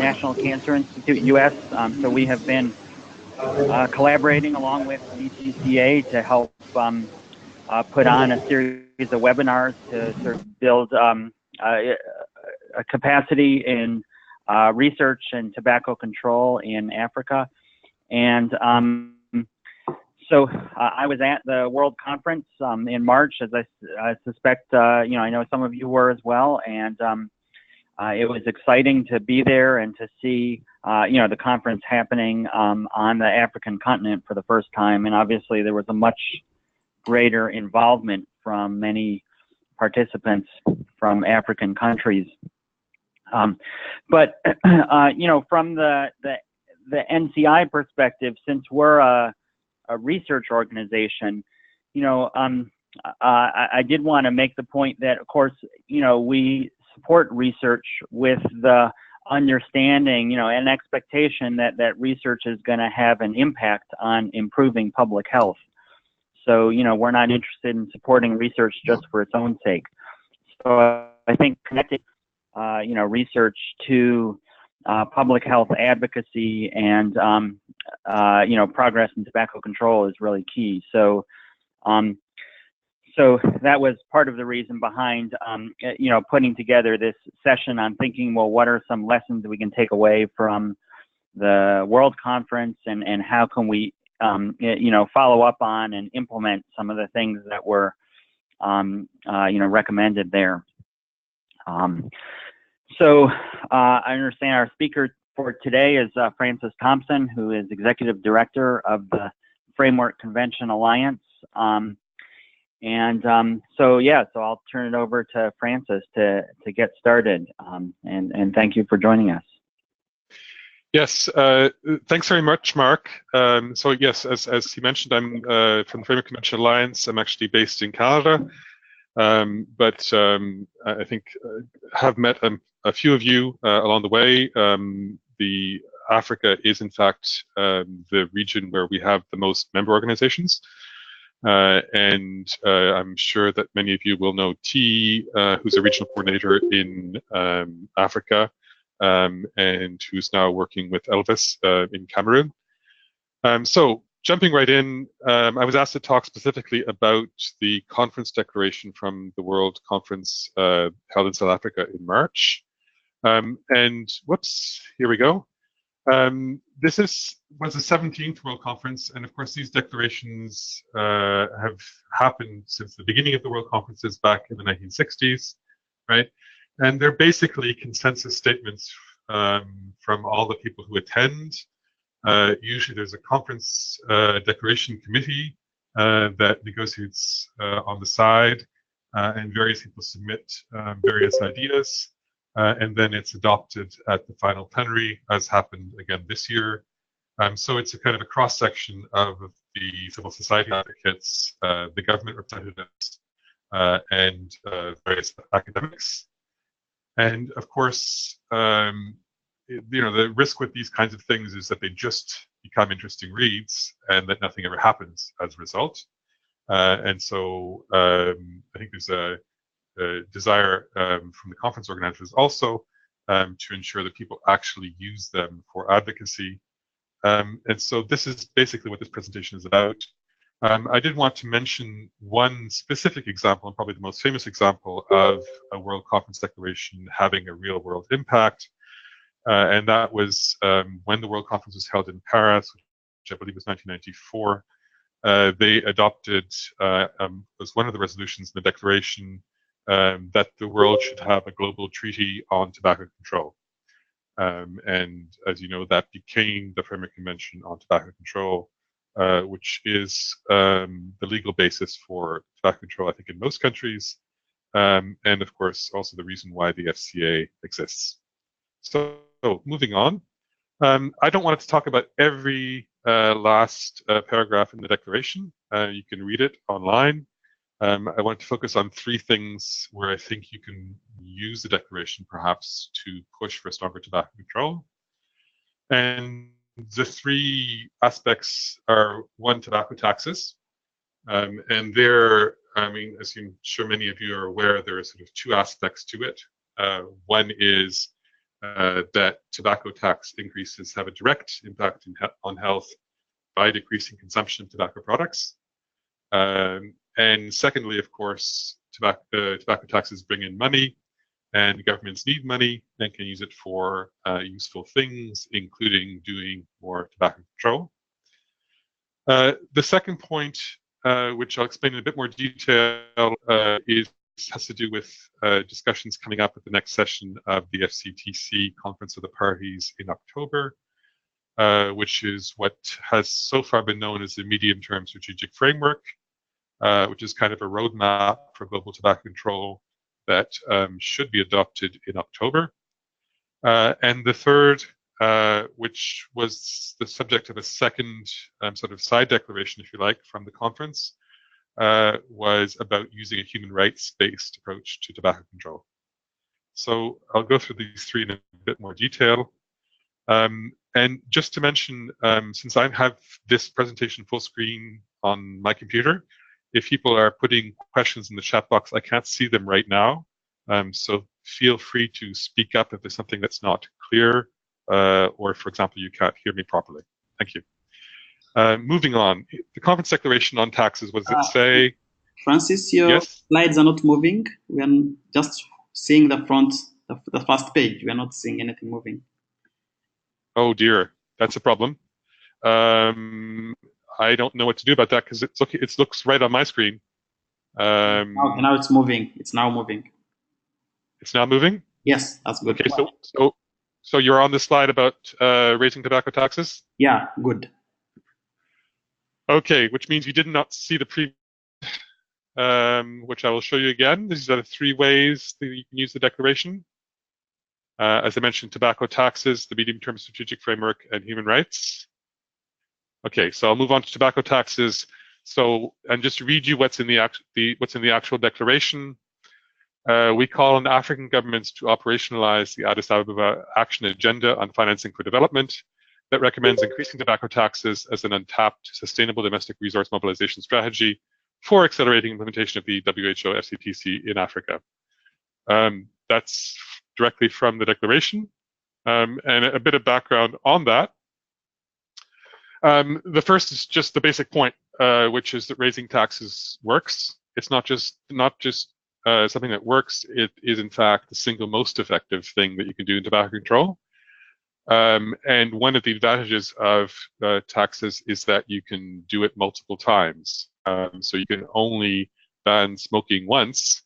National Cancer Institute, U.S. So we have been collaborating along with DCCA to help put on a series of webinars to sort of build a capacity in research and tobacco control in Africa. And so I was at the World Conference in March, as I suspect, I know some of you were as well. And it was exciting to be there and to see, the conference happening on the African continent for the first time. And obviously there was a much greater involvement from many participants from African countries. But from the NCI perspective, since we're a research organization, I did want to make the point that, of course, we support research with the understanding, and expectation that research is going to have an impact on improving public health. So, we're not interested in supporting research just for its own sake. So I think connecting, research to public health advocacy and, progress in tobacco control is really key. So, so that was part of the reason behind, putting together this session on thinking, well, what are some lessons that we can take away from the World Conference, and how can we, follow up on and implement some of the things that were, recommended there. So I understand our speaker for today is Francis Thompson, who is Executive Director of the Framework Convention Alliance. So I'll turn it over to Francis to get started. And thank you for joining us. Yes, thanks very much, Mark. So yes, as he mentioned, I'm from the Framework Convention Alliance. I'm actually based in Canada, but I think have met a few of you along the way. The Africa is in fact the region where we have the most member organizations. And I'm sure that many of you will know T, who's a regional coordinator in Africa, and who's now working with Elvis in Cameroon. So jumping right in, I was asked to talk specifically about the conference declaration from the World Conference held in South Africa in March. And whoops, here we go. This was the 17th World Conference, and of course these declarations have happened since the beginning of the World Conferences back in the 1960s, right? And they're basically consensus statements from all the people who attend. Usually there's a conference declaration committee that negotiates on the side, and various people submit various ideas. And then it's adopted at the final plenary, as happened again this year. So it's a kind of a cross-section of the civil society advocates, the government representatives, and various academics. And of course, the risk with these kinds of things is that they just become interesting reads and that nothing ever happens as a result. And so I think there's a desire from the conference organizers also to ensure that people actually use them for advocacy. And so this is basically what this presentation is about. I did want to mention one specific example, and probably the most famous example of a World Conference declaration having a real world impact. And that was when the World Conference was held in Paris, which I believe was 1994. They adopted, as one of the resolutions in the declaration, that the world should have a global treaty on tobacco control. And as you know, that became the Framework Convention on Tobacco Control, which is the legal basis for tobacco control, I think, in most countries. And of course, also the reason why the FCA exists. So moving on, I don't want to talk about every last paragraph in the declaration. You can read it online. I want to focus on three things where I think you can use the declaration perhaps to push for stronger tobacco control. And the three aspects are, one, tobacco taxes. And there, I mean, as I'm sure many of you are aware, there are sort of two aspects to it. One is that tobacco tax increases have a direct impact on health by decreasing consumption of tobacco products. And secondly, of course, tobacco taxes bring in money, and governments need money and can use it for useful things, including doing more tobacco control. The second point, which I'll explain in a bit more detail, has to do with discussions coming up at the next session of the FCTC Conference of the Parties in October, which is what has so far been known as the medium-term strategic framework, which is kind of a roadmap for global tobacco control that should be adopted in October. And the third, which was the subject of a second sort of side declaration, if you like, from the conference, was about using a human rights-based approach to tobacco control. So I'll go through these three in a bit more detail. And just to mention, since I have this presentation full screen on my computer, if people are putting questions in the chat box, I can't see them right now. So feel free to speak up if there's something that's not clear, or for example, you can't hear me properly. Thank you. Moving on, the conference declaration on taxes, what does it say? Francis, your slides are not moving. We are just seeing the front, the first page. We are not seeing anything moving. Oh dear, that's a problem. I don't know what to do about that because it looks right on my screen. Now it's moving. It's now moving. It's now moving? Yes, that's good. Okay, so you're on the slide about raising tobacco taxes? Yeah, good. Okay, which means you did not see the previous, which I will show you again. These are the three ways that you can use the declaration. As I mentioned, tobacco taxes, the medium-term strategic framework, and human rights. Okay, so I'll move on to tobacco taxes. So, and just to read you what's in the actual declaration. We call on African governments to operationalize the Addis Ababa Action Agenda on Financing for Development that recommends increasing tobacco taxes as an untapped, sustainable domestic resource mobilization strategy for accelerating implementation of the WHO FCTC in Africa. That's directly from the declaration. And a bit of background on that. The first is just the basic point, which is that raising taxes works. It's not just something that works. It is, in fact, the single most effective thing that you can do in tobacco control. And one of the advantages of taxes is that you can do it multiple times. So you can only ban smoking once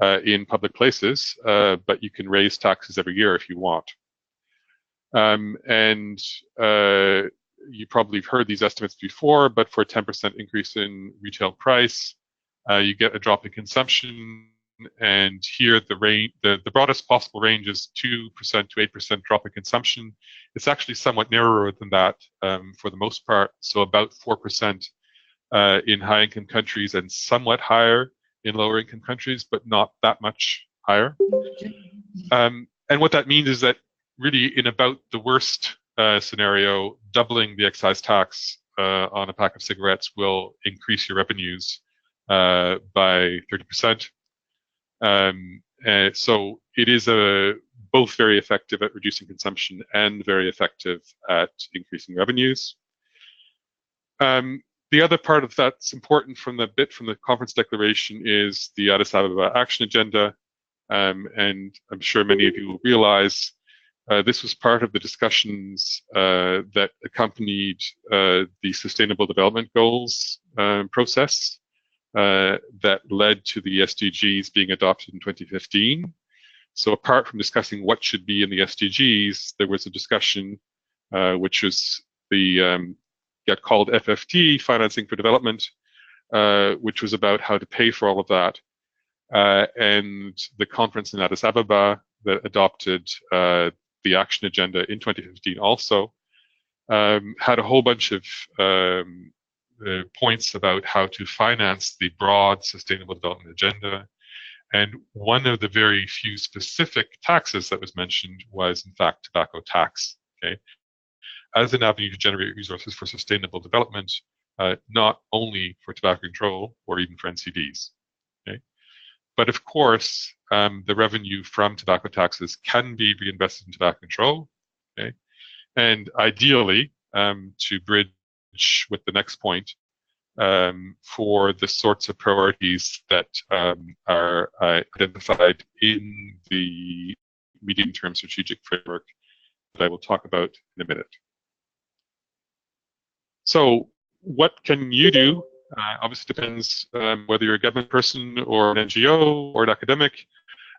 in public places, but you can raise taxes every year if you want. And you probably have heard these estimates before, but for a 10% increase in retail price, you get a drop in consumption. And here the broadest possible range is 2% to 8% drop in consumption. It's actually somewhat narrower than that for the most part, so about 4% in high-income countries and somewhat higher in lower-income countries, but not that much higher. And what that means is that really in about the worst scenario, doubling the excise tax on a pack of cigarettes will increase your revenues by 30%. So it is both very effective at reducing consumption and very effective at increasing revenues. The other part of that's important from the conference declaration is the Addis Ababa Action Agenda. And I'm sure many of you will realize this was part of the discussions that accompanied the Sustainable Development Goals process that led to the SDGs being adopted in 2015. So apart from discussing what should be in the SDGs, there was a discussion which was called FFT, Financing for Development, which was about how to pay for all of that. And the conference in Addis Ababa that adopted the action agenda in 2015 also had a whole bunch of points about how to finance the broad sustainable development agenda. And one of the very few specific taxes that was mentioned was, in fact, tobacco tax, okay, as an avenue to generate resources for sustainable development, not only for tobacco control or even for NCDs. Okay. But of course, the revenue from tobacco taxes can be reinvested in tobacco control. Okay? And ideally, to bridge with the next point, for the sorts of priorities that are identified in the medium-term strategic framework that I will talk about in a minute. So what can you do? Obviously depends whether you're a government person or an NGO or an academic.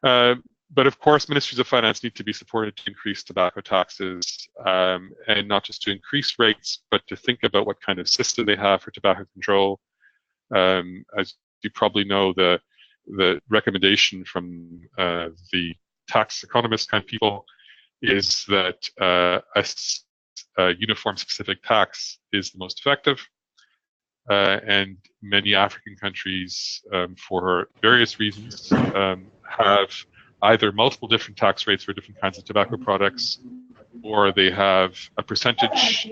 But of course, ministries of finance need to be supported to increase tobacco taxes, and not just to increase rates, but to think about what kind of system they have for tobacco control. As you probably know, the recommendation from the tax economist kind of people is that a uniform specific tax is the most effective. And many African countries, for various reasons, have either multiple different tax rates for different kinds of tobacco products, or they have a percentage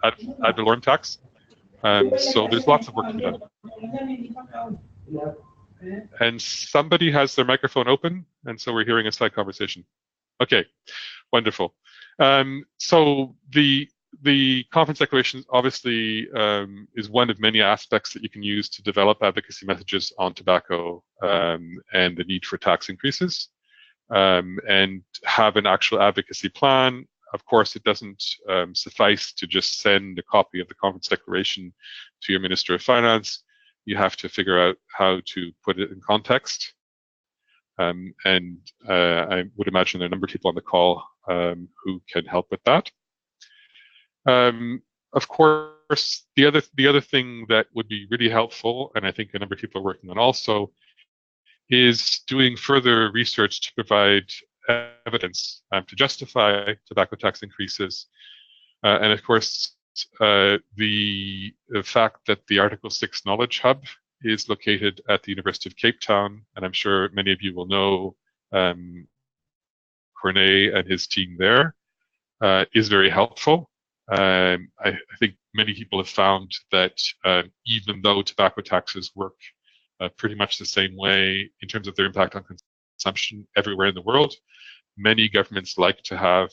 ad valorem tax. So there's lots of work to be done. And somebody has their microphone open, and so we're hearing a side conversation. Okay, wonderful. So the conference declaration obviously is one of many aspects that you can use to develop advocacy messages on tobacco and the need for tax increases, and have an actual advocacy plan. Of course, it doesn't suffice to just send a copy of the conference declaration to your Minister of Finance. You have to figure out how to put it in context. And I would imagine there are a number of people on the call who can help with that. Of course, the other thing that would be really helpful, and I think a number of people are working on also, is doing further research to provide evidence to justify tobacco tax increases. And of course, the fact that the Article 6 Knowledge Hub is located at the University of Cape Town, and I'm sure many of you will know Cornet and his team there, is very helpful. I think many people have found that even though tobacco taxes work pretty much the same way in terms of their impact on consumption everywhere in the world, many governments like to have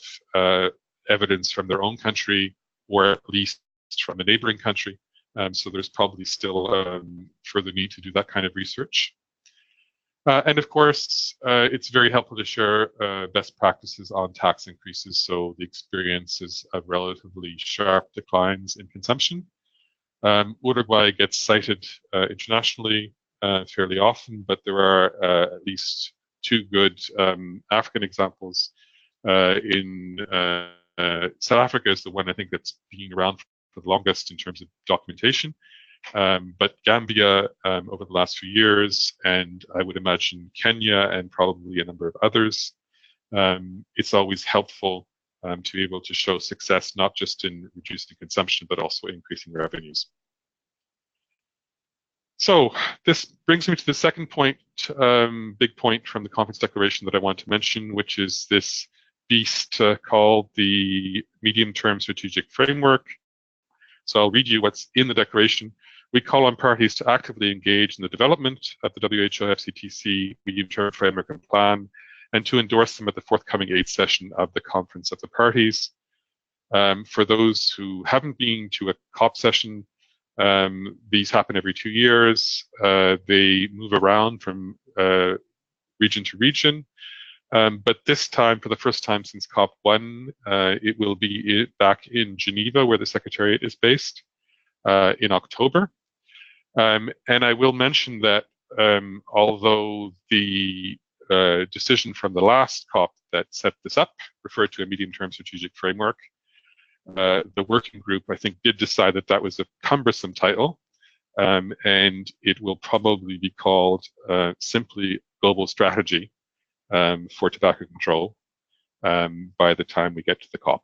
evidence from their own country, or at least from a neighboring country. So there's probably still further need to do that kind of research. And of course, it's very helpful to share best practices on tax increases. So the experiences of relatively sharp declines in consumption. Uruguay gets cited internationally fairly often, but there are at least two good African examples. In South Africa is the one I think that's been around for the longest in terms of documentation. But Gambia over the last few years, and I would imagine Kenya and probably a number of others, it's always helpful to be able to show success, not just in reducing consumption, but also increasing revenues. So this brings me to the second point, big point from the conference declaration that I want to mention, which is this beast called the medium-term strategic framework. So I'll read you what's in the declaration. We call on parties to actively engage in the development of the WHO FCTC medium-term framework and plan, and to endorse them at the forthcoming 8th session of the Conference of the Parties. For those who haven't been to a COP session, these happen every 2 years. They move around from region to region. But this time, for the first time since COP1, it will be back in Geneva, where the Secretariat is based, in October. And I will mention that although the decision from the last COP that set this up referred to a medium-term strategic framework, the working group, I think, did decide that that was a cumbersome title, and it will probably be called simply Global Strategy for Tobacco Control by the time we get to the COP.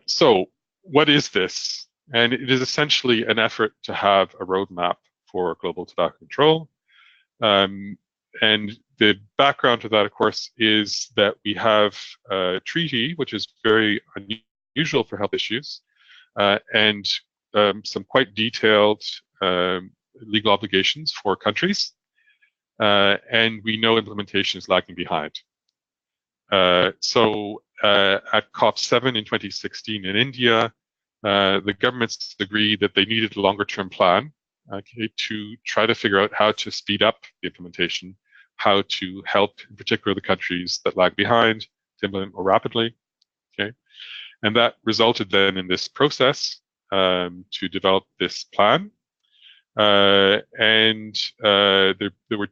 So what is this? And it is essentially an effort to have a roadmap for global tobacco control. And the background to that, of course, is that we have a treaty, which is very unusual for health issues, and some quite detailed legal obligations for countries. and we know implementation is lagging behind. So at COP7 in 2016 in India, the governments agreed that they needed a longer-term plan to try to figure out how to speed up the implementation, how to help, in particular, the countries that lag behind to implement more rapidly. Okay, and that resulted then in this process to develop this plan. There been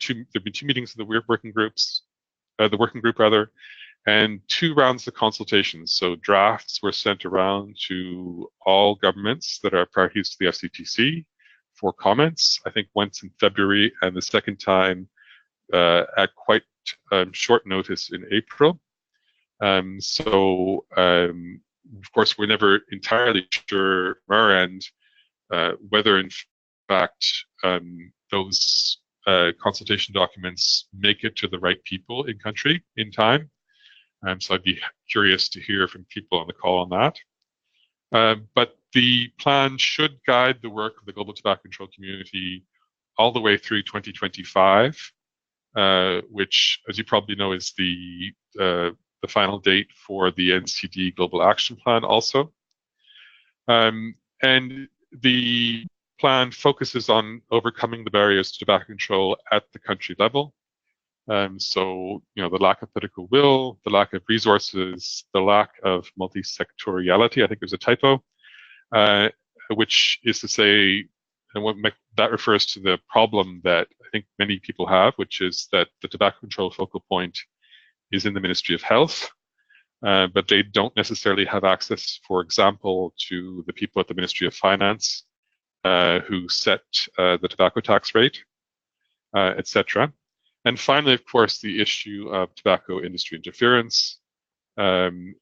two meetings of the working group rather, and 2 rounds of consultations. So drafts were sent around to all governments that are parties to the FCTC for comments, I think once in February, and the second time at quite short notice in April. Of course, we're never entirely sure from our end whether, in fact, those consultation documents make it to the right people in country in time. So I'd be curious to hear from people on the call on that. But the plan should guide the work of the global tobacco control community all the way through 2025, which, as you probably know, is the final date for the NCD Global Action Plan also. And the plan focuses on overcoming the barriers to tobacco control at the country level. So, the lack of political will, the lack of resources, the lack of multi-sectoriality, I think there's a typo, which is to say, and that refers to the problem that I think many people have, which is that the tobacco control focal point is in the Ministry of Health, but they don't necessarily have access, for example, to the people at the Ministry of Finance who set the tobacco tax rate, etc. And finally, of course, the issue of tobacco industry interference,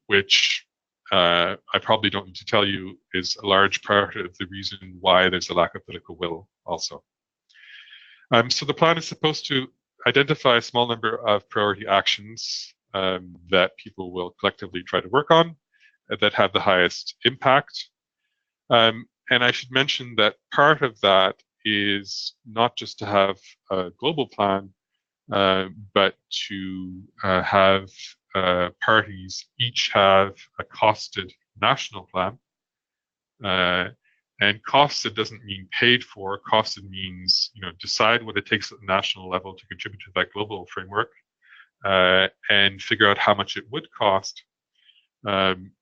which I probably don't need to tell you is a large part of the reason why there's a lack of political will also. So the plan is supposed to identify a small number of priority actions that people will collectively try to work on that have the highest impact. And I should mention that part of that is not just to have a global plan, but to have parties each have a costed national plan. And costed doesn't mean paid for. Costed means, decide what it takes at the national level to contribute to that global framework, and figure out how much it would cost,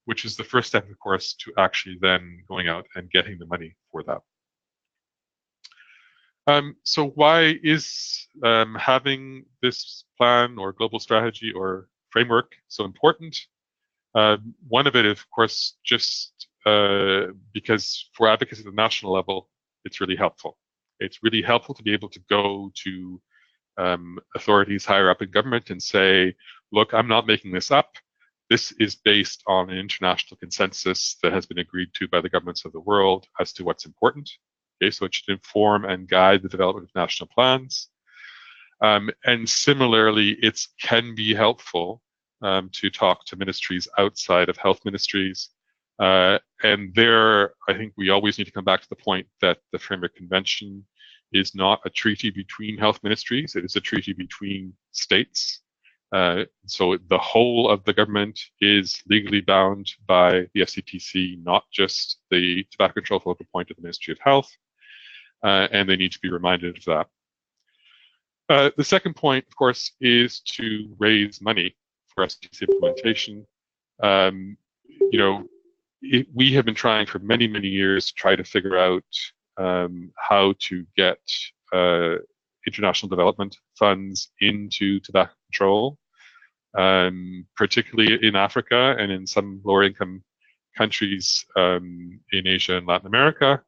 which is the first step, of course, to actually then going out and getting the money for that. So why is having this plan or global strategy or framework so important? One of it, of course, just because for advocacy at the national level, it's really helpful. It's really helpful to be able to go to authorities higher up in government and say, look, I'm not making this up. This is based on an international consensus that has been agreed to by the governments of the world as to what's important. Okay, so it should inform and guide the development of national plans. And similarly, it can be helpful to talk to ministries outside of health ministries. And there, I think we always need to come back to the point that the Framework Convention is not a treaty between health ministries. It is a treaty between states. So the whole of the government is legally bound by the FCTC, not just the tobacco control focal point of the Ministry of Health. And they need to be reminded of that. The second point, of course, is to raise money for FCTC implementation. We have been trying for many, many years to try to figure out how to get international development funds into tobacco control, particularly in Africa and in some lower income countries in Asia and Latin America.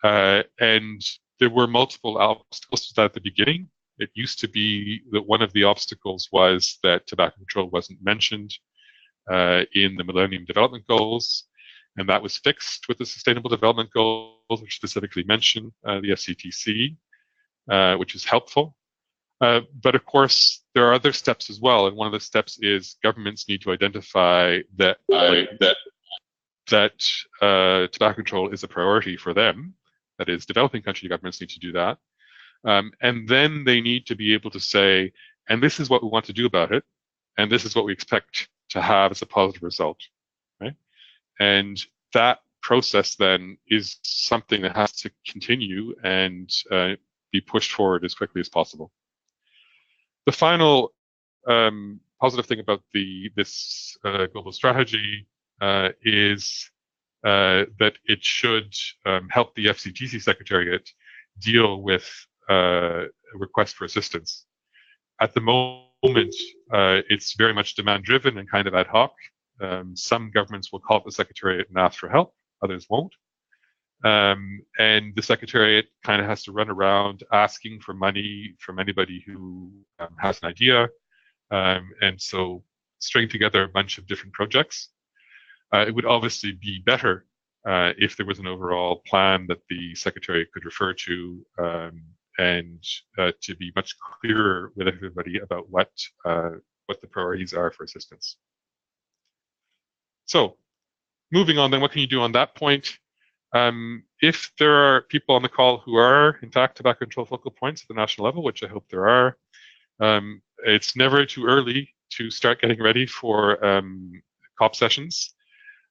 And there were multiple obstacles to that at the beginning. It used to be that one of the obstacles was that tobacco control wasn't mentioned in the Millennium Development Goals, and that was fixed with the Sustainable Development Goals, which specifically mention the FCTC, which is helpful. But of course, there are other steps as well, and one of the steps is governments need to identify that tobacco control is a priority for them. That is, developing country governments need to do that. And then they need to be able to say, and this is what we want to do about it, and this is what we expect to have as a positive result, right? And that process then is something that has to continue and be pushed forward as quickly as possible. The final positive thing about this global strategy is that it should help the FCTC Secretariat deal with requests for assistance. At the moment, it's very much demand-driven and kind of ad hoc. Some governments will call up the Secretariat and ask for help, others won't. And the Secretariat kind of has to run around asking for money from anybody who has an idea, and so string together a bunch of different projects. It would obviously be better if there was an overall plan that the Secretariat could refer to, and to be much clearer with everybody about what the priorities are for assistance. So, moving on then, what can you do on that point? If there are people on the call who are, in fact, tobacco control focal points at the national level, which I hope there are, it's never too early to start getting ready for COP sessions.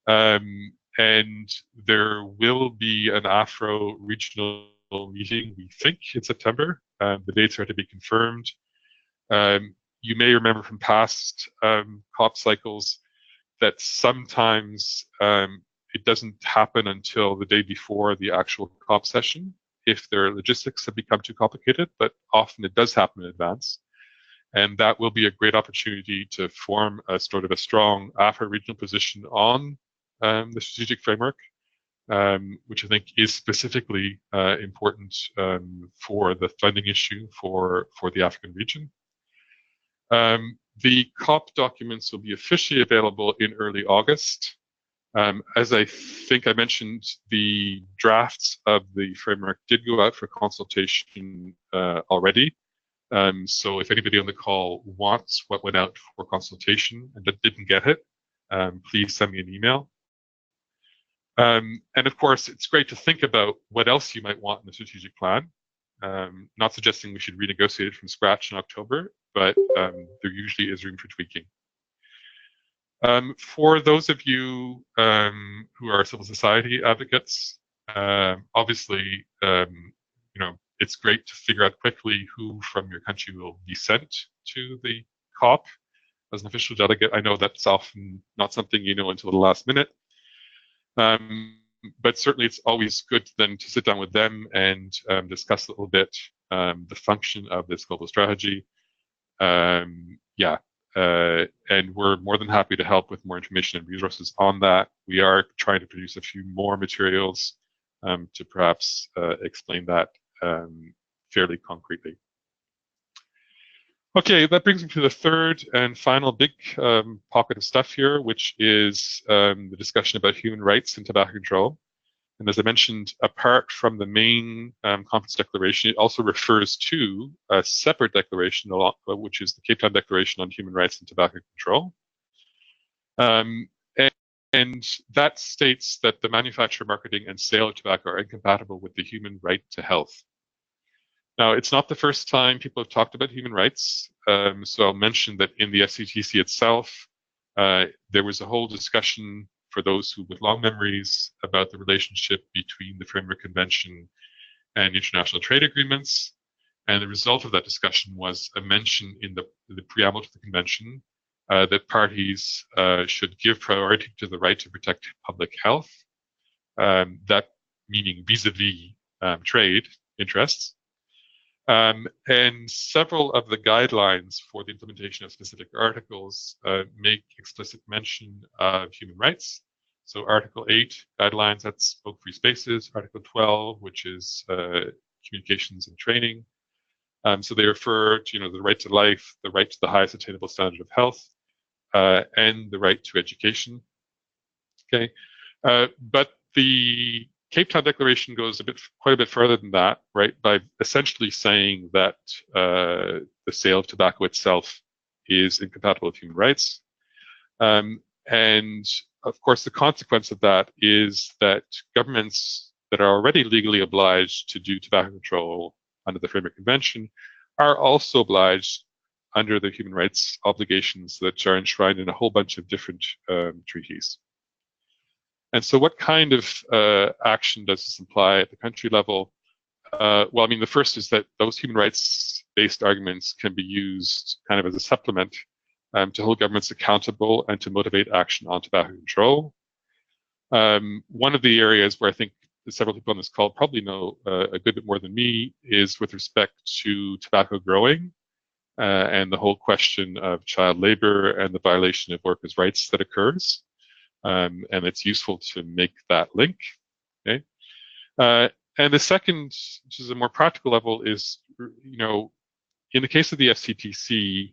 And there will be an Afro regional meeting, we think, in September. The dates are to be confirmed. You may remember from past COP cycles that sometimes it doesn't happen until the day before the actual COP session if their logistics have become too complicated, but often it does happen in advance. And that will be a great opportunity to form a sort of a strong Afro-regional position on the strategic framework, which I think is specifically important for the funding issue for the African region. The COP documents will be officially available in early August. As I think I mentioned, the drafts of the framework did go out for consultation already. So if anybody on the call wants what went out for consultation and that didn't get it, please send me an email. And of course, it's great to think about what else you might want in the strategic plan. Not suggesting we should renegotiate it from scratch in October, but there usually is room for tweaking. For those of you who are civil society advocates, obviously, you know, it's great to figure out quickly who from your country will be sent to the COP as an official delegate. I know that's often not something you know until the last minute. But certainly it's always good then to sit down with them and discuss a little bit the function of this global strategy. And we're more than happy to help with more information and resources on that. We are trying to produce a few more materials to perhaps explain that fairly concretely. Okay, that brings me to the third and final big pocket of stuff here, which is the discussion about human rights and tobacco control. And as I mentioned, apart from the main conference declaration, it also refers to a separate declaration, which is the Cape Town Declaration on Human Rights and Tobacco Control. And that states that the manufacture, marketing, and sale of tobacco are incompatible with the human right to health. Now, it's not the first time people have talked about human rights. So I'll mention that in the FCTC itself, there was a whole discussion for those who with long memories about the relationship between the Framework Convention and international trade agreements. And the result of that discussion was a mention in the preamble to the convention that parties should give priority to the right to protect public health, that meaning vis-a-vis trade interests. And several of the guidelines for the implementation of specific articles make explicit mention of human rights. So Article 8, guidelines, that's spoke free spaces. Article 12, which is communications and training. So they refer to, the right to life, the right to the highest attainable standard of health, and the right to education. Okay, but the Cape Town Declaration goes quite a bit further than that, right? By essentially saying that the sale of tobacco itself is incompatible with human rights. And of course, the consequence of that is that governments that are already legally obliged to do tobacco control under the Framework Convention are also obliged under the human rights obligations that are enshrined in a whole bunch of different treaties. And so what kind of action does this imply at the country level? Well, I mean, the first is that those human rights-based arguments can be used kind of as a supplement to hold governments accountable and to motivate action on tobacco control. One of the areas where I think several people on this call probably know a good bit more than me is with respect to tobacco growing and the whole question of child labor and the violation of workers' rights that occurs. And it's useful to make that link. Okay. And the second, which is a more practical level, is, you know, in the case of the FCTC,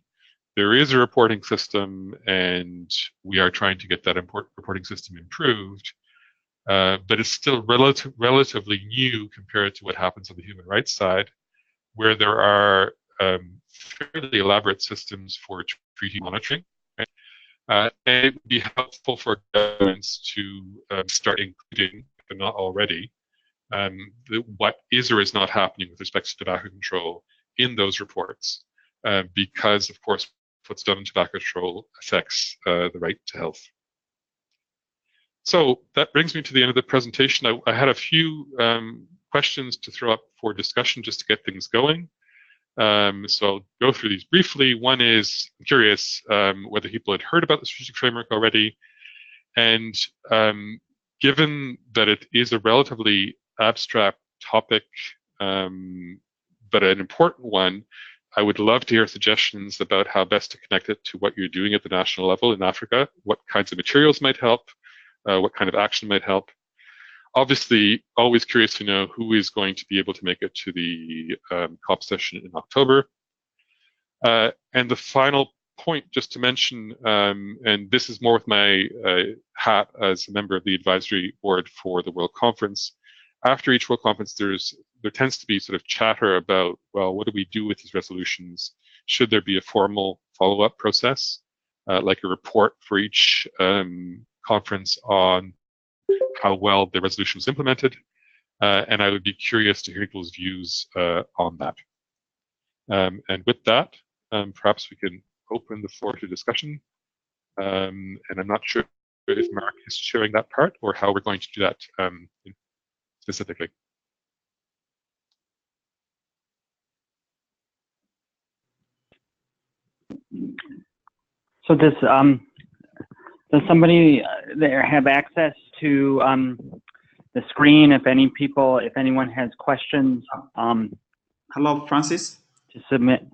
there is a reporting system, and we are trying to get that reporting system improved. But it's still relatively new compared to what happens on the human rights side, where there are fairly elaborate systems for treaty monitoring. Right? And it would be helpful for governments to start including, if not already, what is or is not happening with respect to tobacco control in those reports, because, of course, what's done in tobacco control affects the right to health. So that brings me to the end of the presentation. I had a few questions to throw up for discussion just to get things going. So I'll go through these briefly. One is, I'm curious whether people had heard about the strategic framework already. And given that it is a relatively abstract topic, but an important one, I would love to hear suggestions about how best to connect it to what you're doing at the national level in Africa, what kinds of materials might help, what kind of action might help. Obviously, always curious to know who is going to be able to make it to the COP session in October. And the final point just to mention, and this is more with my hat as a member of the advisory board for the World Conference. After each World Conference, there tends to be sort of chatter about, well, what do we do with these resolutions? Should there be a formal follow-up process, like a report for each conference on how well the resolution was implemented? And I would be curious to hear people's views on that. And with that, perhaps we can open the floor to discussion. And I'm not sure if Mark is sharing that part or how we're going to do that specifically. So does somebody there have access to the screen? If anyone has questions, Hello, Francis. to submit.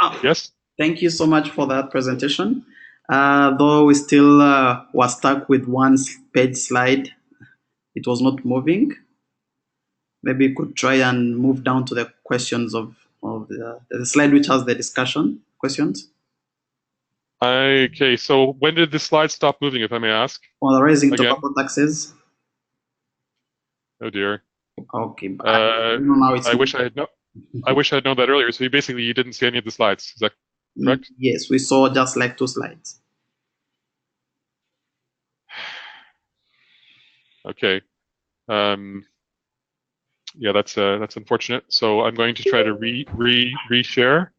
Oh, yes. Thank you so much for that presentation. Though we still were stuck with one page slide, it was not moving. Maybe you could try and move down to the questions of the slide which has the discussion questions. Okay, so when did the slide stop moving, if I may ask? On the raising Again? tobacco taxes. Oh dear. Okay, but now it's I wish I had known that earlier. So you didn't see any of the slides. Is that correct? Yes, we saw just like 2 slides. Okay. Yeah, that's unfortunate. So I'm going to try to reshare.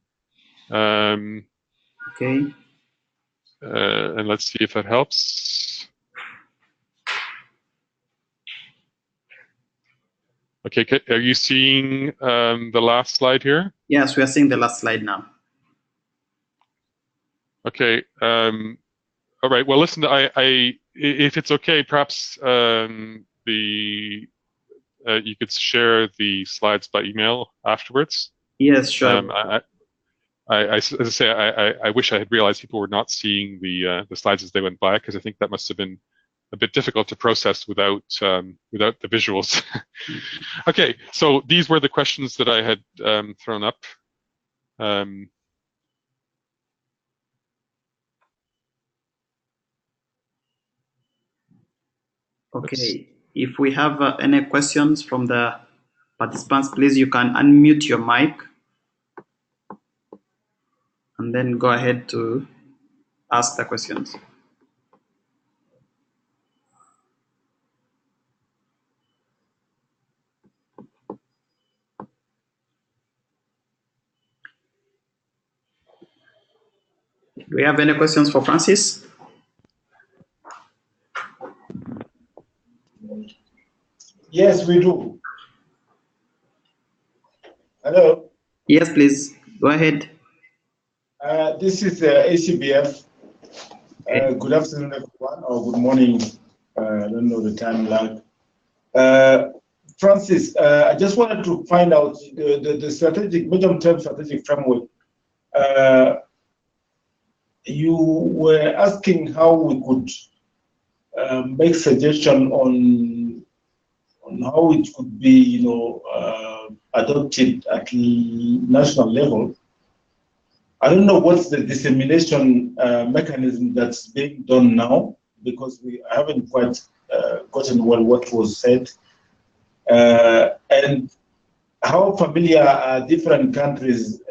Okay. And let's see if that helps. Okay, are you seeing the last slide here? Yes, we are seeing the last slide now. Okay. All right. Well, listen. If it's okay, perhaps you could share the slides by email afterwards. Yes, sure. As I say, I wish I had realized people were not seeing the slides as they went by, because I think that must have been a bit difficult to process without the visuals. Okay, so these were the questions that I had thrown up. Okay, if we have any questions from the participants, please, you can unmute your mic and then go ahead to ask the questions. Do we have any questions for Francis? Yes, we do. Hello. Yes, please. Go ahead. This is ACBF. Good afternoon, everyone, or good morning. I don't know the time lag. Francis, I just wanted to find out the strategic, medium-term strategic framework. You were asking how we could make suggestion on how it could be, adopted at national level. I don't know what's the dissemination mechanism that's being done now, because we haven't quite gotten well what was said. And how familiar are different countries,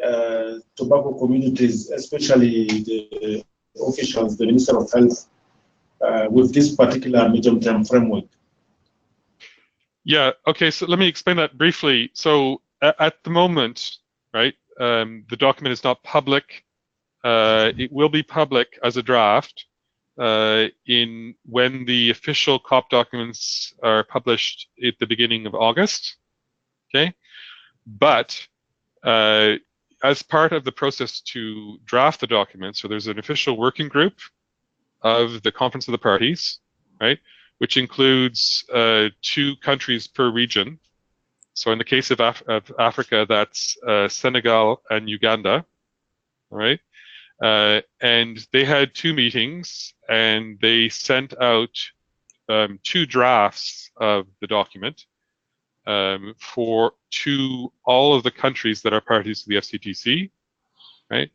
tobacco communities, especially the officials, the Minister of Health, with this particular medium-term framework? Yeah, okay, so let me explain that briefly. So at the moment, right, the document is not public. It will be public as a draft when the official COP documents are published at the beginning of August. Okay, but as part of the process to draft the document, so there's an official working group of the Conference of the Parties, right, which includes 2 countries per region. So in the case of Africa, that's Senegal and Uganda, all right? And they had 2 meetings, and they sent out 2 drafts of the document to all of the countries that are parties to the FCTC, right,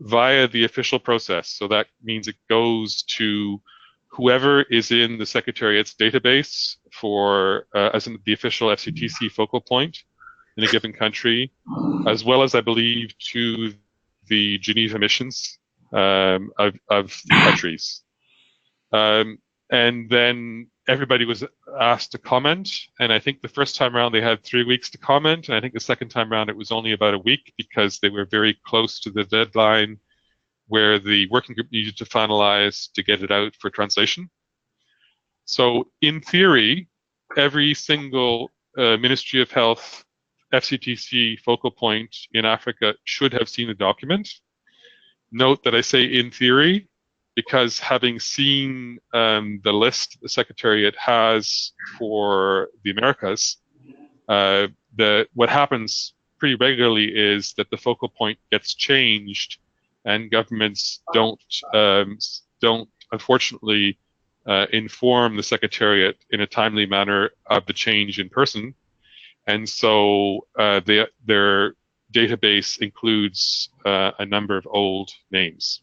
via the official process. So that means it goes to whoever is in the Secretariat's database for as in the official FCTC focal point in a given country, as well as, I believe, to the Geneva missions of the countries. And then everybody was asked to comment, and I think the first time around they had 3 weeks to comment, and I think the second time around it was only about a week, because they were very close to the deadline where the working group needed to finalize to get it out for translation. So in theory, every single Ministry of Health FCTC focal point in Africa should have seen the document. Note that I say in theory, because having seen the list the Secretariat has for the Americas, what happens pretty regularly is that the focal point gets changed, and governments don't unfortunately inform the Secretariat in a timely manner of the change in person, and so their database includes a number of old names.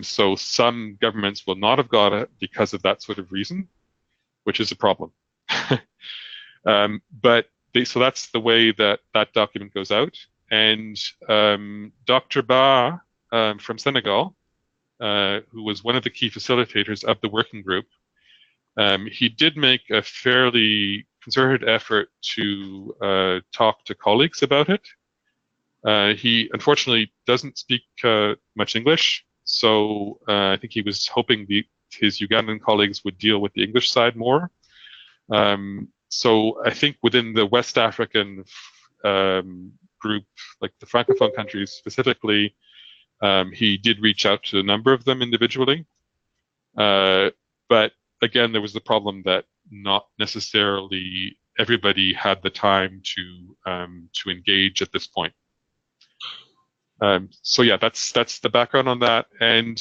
So some governments will not have got it because of that sort of reason, which is a problem. So that's the way that document goes out. And Dr. Ba from Senegal, who was one of the key facilitators of the working group, he did make a fairly concerted effort to talk to colleagues about it. He unfortunately doesn't speak much English, so I think he was hoping his Ugandan colleagues would deal with the English side more. So I think within the West African group, like the Francophone countries specifically, he did reach out to a number of them individually. But again, there was the problem that not necessarily everybody had the time to engage at this point. So yeah, that's the background on that. And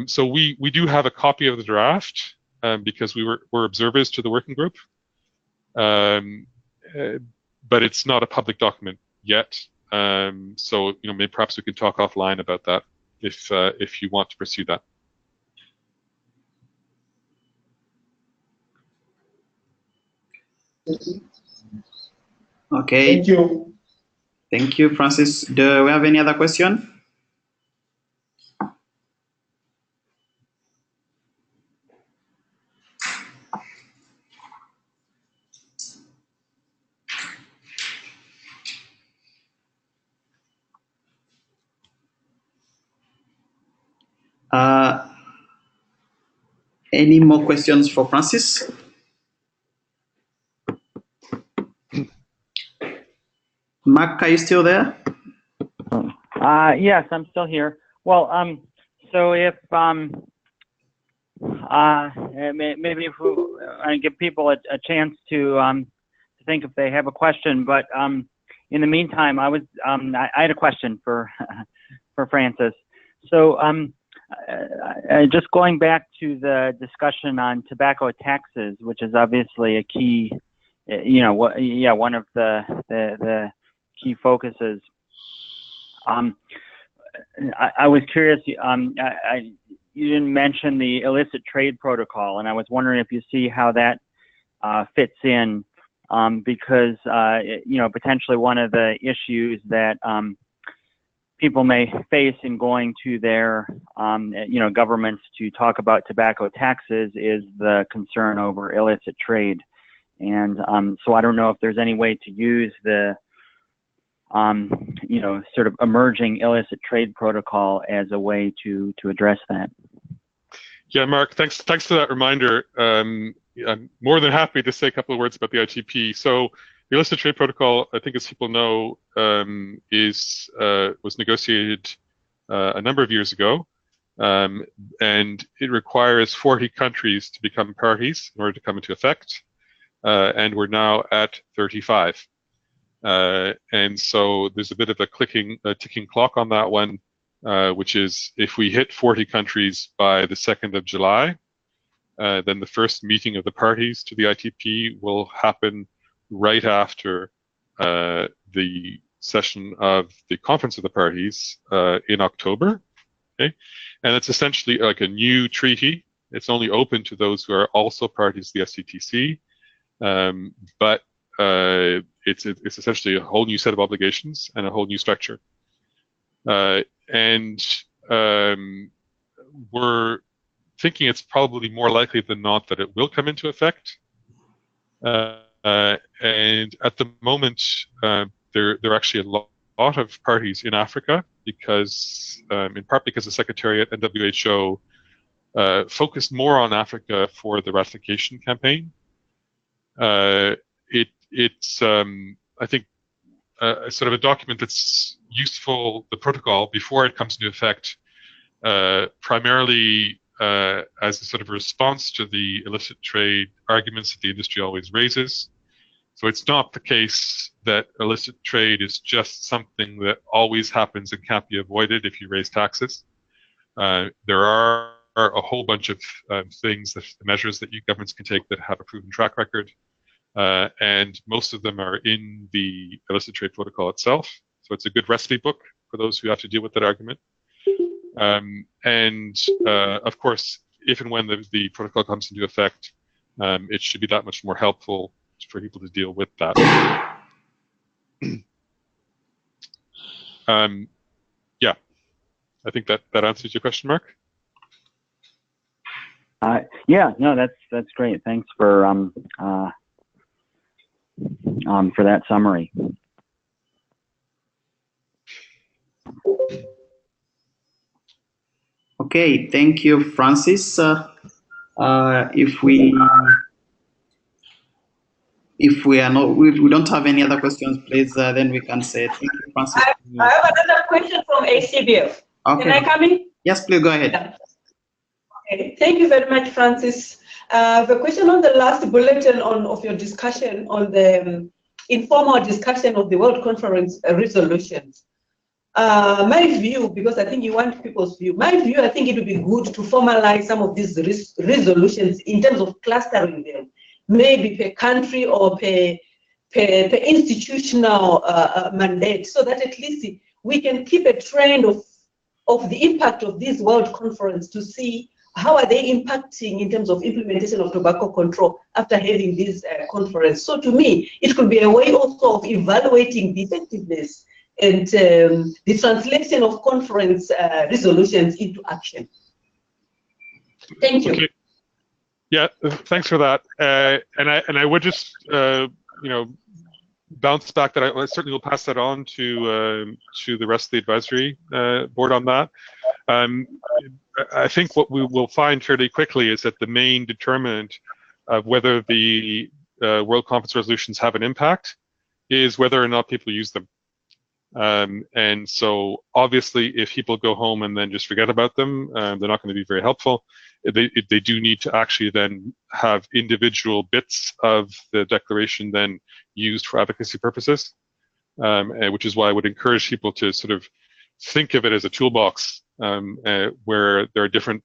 so we do have a copy of the draft because we're observers to the working group. But it's not a public document yet. So maybe perhaps we could talk offline about that if you want to pursue that. Okay. Thank you. Thank you, Francis. Do we have any other question? Any more questions for Francis? Mark, are you still there? Yes, I'm still here. Well, so if maybe if I give people a chance to think if they have a question, but in the meantime, I had a question for for Francis. So just going back to the discussion on tobacco taxes, which is obviously a key, one of the key focuses. I was curious. You didn't mention the illicit trade protocol, and I was wondering if you see how that fits in, because potentially one of the issues that people may face in going to their governments to talk about tobacco taxes is the concern over illicit trade, and so I don't know if there's any way to use the sort of emerging illicit trade protocol as a way to address that. Yeah, Mark, thanks for that reminder. I'm more than happy to say a couple of words about the ITP. So the illicit trade protocol, I think as people know, was negotiated a number of years ago, and it requires 40 countries to become parties in order to come into effect, and we're now at 35. And so there's a bit of a ticking clock on that one, which is if we hit 40 countries by the 2nd of July, then the first meeting of the parties to the ITP will happen right after the session of the Conference of the Parties in October. Okay, and it's essentially like a new treaty. It's only open to those who are also parties to the SCTC, but it's essentially a whole new set of obligations and a whole new structure. And we're thinking it's probably more likely than not that it will come into effect. And at the moment, there are actually a lot of parties in Africa because, in part because the Secretariat and WHO focused more on Africa for the ratification campaign. It's I think sort of a document that's useful, the protocol, before it comes into effect, primarily as a sort of response to the illicit trade arguments that the industry always raises. So it's not the case that illicit trade is just something that always happens and can't be avoided if you raise taxes. There are a whole bunch of measures that governments can take that have a proven track record. And most of them are in the illicit trade protocol itself. So it's a good recipe book for those who have to deal with that argument. Of course, if and when the protocol comes into effect, it should be that much more helpful for people to deal with that. Yeah, I think that answers your question, Mark. Yeah, no, that's great. Thanks for that summary. Okay, thank you, Francis. If we don't have any other questions, please, then we can say thank you, Francis. I have another question from ACBF. Okay. Can I come in? Yes, please go ahead. Yeah. Okay. Thank you very much, Francis. The question on the last bulletin of your discussion on the informal discussion of the World Conference resolutions. My view, because I think you want people's view, I think it would be good to formalize some of these resolutions in terms of clustering them, maybe per country or per institutional mandate, so that at least we can keep a trend of the impact of this World Conference to see how are they impacting in terms of implementation of tobacco control after having this conference. So to me, it could be a way also of evaluating the effectiveness and the translation of conference resolutions into action. Thank you. Okay. Yeah, thanks for that. And I would just bounce back that I certainly will pass that on to the rest of the advisory board on that. I think what we will find fairly quickly is that the main determinant of whether the World Conference resolutions have an impact is whether or not people use them. And so obviously if people go home and then just forget about them, they're not going to be very helpful. They do need to actually then have individual bits of the declaration then used for advocacy purposes, which is why I would encourage people to sort of think of it as a toolbox where there are different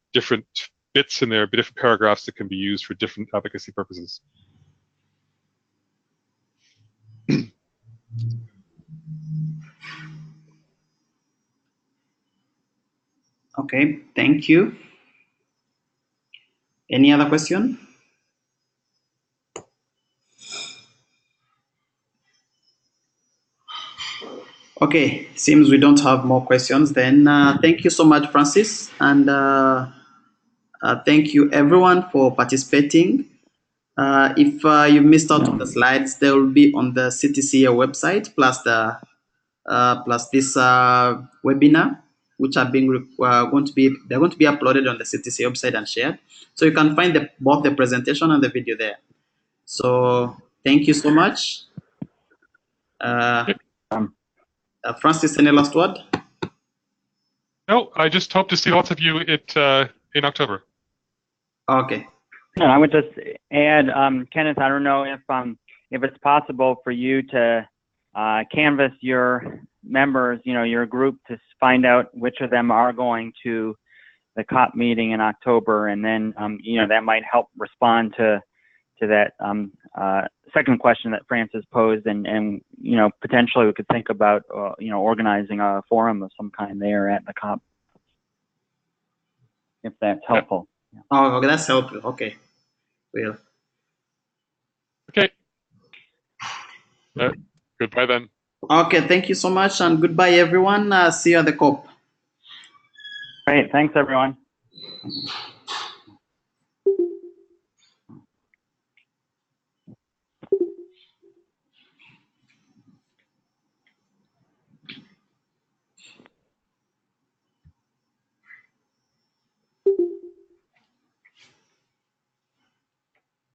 bits in there, different paragraphs that can be used for different advocacy purposes. Okay, thank you. Any other question? Okay, seems we don't have more questions then. Thank you so much, Francis, and thank you everyone for participating. If you missed out on the slides, they will be on the CTCA website, plus the plus this webinar, which are going to be uploaded on the CTCA website and shared. So you can find both the presentation and the video there. So thank you so much. Francis, any last word? No, I just hope to see lots of you in October. Okay. And I would just add, Kenneth, I don't know if it's possible for you to canvass your members, your group, to find out which of them are going to the COP meeting in October, and then that might help respond to that second question that Francis posed, and potentially we could think about organizing a forum of some kind there at the COP, if that's helpful. Yeah. Oh, okay, that's helpful. Okay. Well. Okay. Goodbye then. Okay, thank you so much, and goodbye everyone. See you at the COP. Great, thanks everyone.